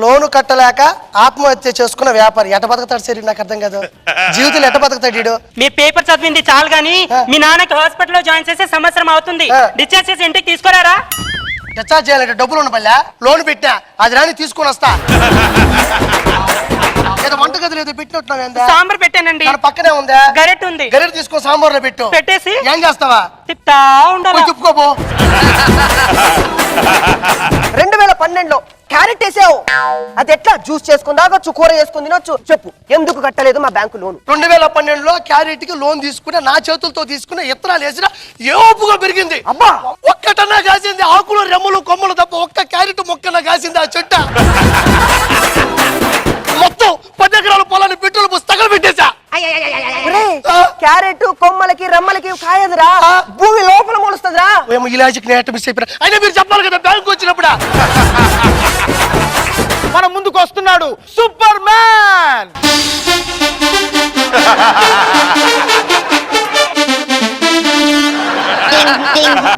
లోను కట్టలేక ఆత్మహత్య చేసుకున్న వ్యాపారి ఎట బతుకుతాడు సరే నాకు అర్థం కాదు జీవితంలో ఎట బతుకుతాడు మీ పేపర్ చదివింది చాలు గానీ మీ నాన్నకి హాస్పిటల్లో జాయిన్ చేసే సంవత్సరం అవుతుంది డిశ్చార్జ్ చేసి ఇంటికి తీసుకురారా డిశ్చార్జ్ చేయాలంటే డబ్బులు ఉన్న పల్లె లోన్ పెట్టా అది రాని తీసుకొని వస్తా ఏదో వంటగది లేదు పెట్టినట్టున్నావు సాంబార్ పెట్టానండి పక్కనే ఉందా గరెట్ ఉంది గరెట్ తీసుకో సాంబార్ లో పెట్టు పెట్టేసి ఏం చేస్తావా తిప్పుతా ఉండాలి చెప్పుకోబో 2012లో క్యారెట్ వేసావు అది ఎట్లా జ్యూస్ చేసుకుని తాగొచ్చు కూర చేసుకుని తినొచ్చు చెప్పు ఎందుకు కట్టలేదు మా బ్యాంకు లోన్ 2012లో క్యారెట్ కి లోన్ తీసుకున్నా నా చేతులతో తీసుకున్న ఇత్తనాలు వేసినా ఏపుగా పెరిగింది అబ్బా ఒక్కటన్నా కాసింది ఆకులు రెమ్మలు కొమ్మలు తప్ప ఒక్క క్యారెట్ మొక్కన కాసింది ఆ చెట్ట మొత్తం 10 ఎకరాల పొలాన్ని పెట్రోల్ పోసి తగలబెట్టేశా క్యారెట్ కొమ్మలకి రెమ్మలకి కాయదురా భూమి లోపల మొలుస్తుందిరా ఇలాజిక్ నేట మిస్ అయిపోయినా అయినా మీరు చెప్పాలి కదా బ్యాంకు వచ్చినప్పుడు మన ముందుకు వస్తున్నాడు సూపర్ మ్యాన్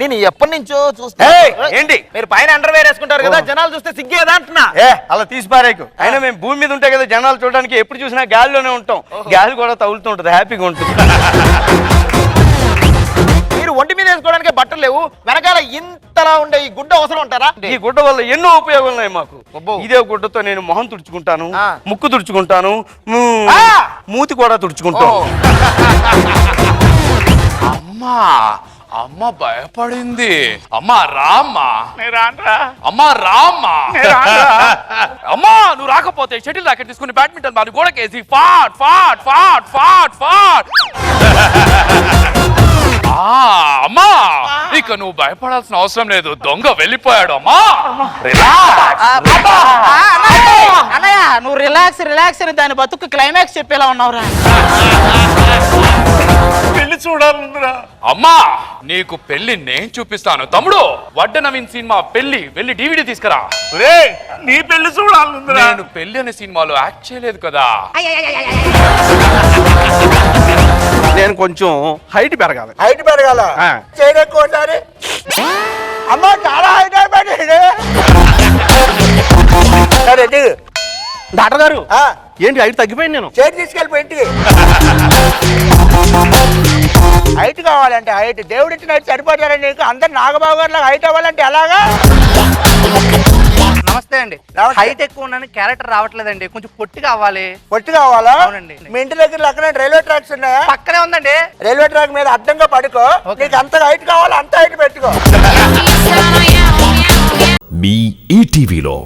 నేను ఎప్పటి నుంచో చూస్తా ఏంటి మీరు పైన అండర్వేర్ వేసుకుంటారు కదా జనాలు చూస్తే సిగ్గేదా అంటున్నా అలా తీసి పారేకు అయినా మేము భూమి మీద ఉంటాయి కదా జనాలు చూడడానికి ఎప్పుడు చూసినా గాలిలోనే ఉంటాం గాలి కూడా తగులుతూ ఉంటుంది హ్యాపీగా ఉంటుంది మీరు ఒంటి మీద వేసుకోవడానికి బట్టలు లేవు వెనకాల ఇంతలా ఉండే ఈ గుడ్డ అవసరం ఉంటారా ఈ గుడ్డ వల్ల ఎన్నో ఉపయోగాలు ఉన్నాయి మాకు ఇదే గుడ్డతో నేను మొహం తుడుచుకుంటాను ముక్కు తుడుచుకుంటాను మూతి కూడా తుడుచుకుంటాను అమ్మా అమ్మ భయపడింది అమ్మా రామ్మా అమ్మా రామ్మా అమ్మా నువ్వు రాకపోతే షటిల్ రాకెట్ తీసుకుని బ్యాడ్మింటన్ బాల్ గోడకేసి ఫాట్ ఫాట్ ఫాట్ ఫాట్ ఫాట్ అమ్మా ఇక నువ్వు భయపడాల్సిన అవసరం లేదు దొంగ వెళ్ళిపోయాడు అమ్మా అన్నయ్య నువ్వు రిలాక్స్ రిలాక్స్ అని దాని బతుకు క్లైమాక్స్ చెప్పేలా ఉన్నావురా పెళ్లి చూడాలంటురా అమ్మా నీకు పెళ్లి నేను చూపిస్తాను తమ్ముడు వడ్డ నవీన్ సినిమా పెళ్లి వెళ్ళి DVD తీసుకురా నీ పెళ్లి చూడాలి నేను పెళ్లి అనే సినిమాలో యాక్ట్ చేయలేదు కదా నేను కొంచెం హైట్ పెరగాలి హైట్ పెరగాల చేయడానికి అమ్మా చాలా హైట్ అయిపోయాడు డాక్టర్ గారు ఏంటి హైట్ తగ్గిపోయింది నేను చేతి తీసుకెళ్ళిపోయి ఇంటికి హైట్ కావాలంటే హైట్ దేవుడి ఇచ్చిన హైట్ సరిపోతారా నీకు అందరు నాగబాబు గారు హైట్ అవ్వాలంటే ఎలాగా నమస్తే అండి హైట్ ఎక్కువ ఉన్నాను క్యారెక్టర్ రావట్లేదండి కొంచెం పొట్టి కావాలి పొట్టి కావాలా అవునండి. మీ ఇంటి దగ్గర అక్కడ రైల్వే ట్రాక్స్ ఉన్నాయా పక్కనే ఉందండి రైల్వే ట్రాక్ మీద అడ్డంగా పడుకో నీకు అంత హైట్ కావాలా అంత హైట్ పెట్టుకో మీ ఈటీవీలో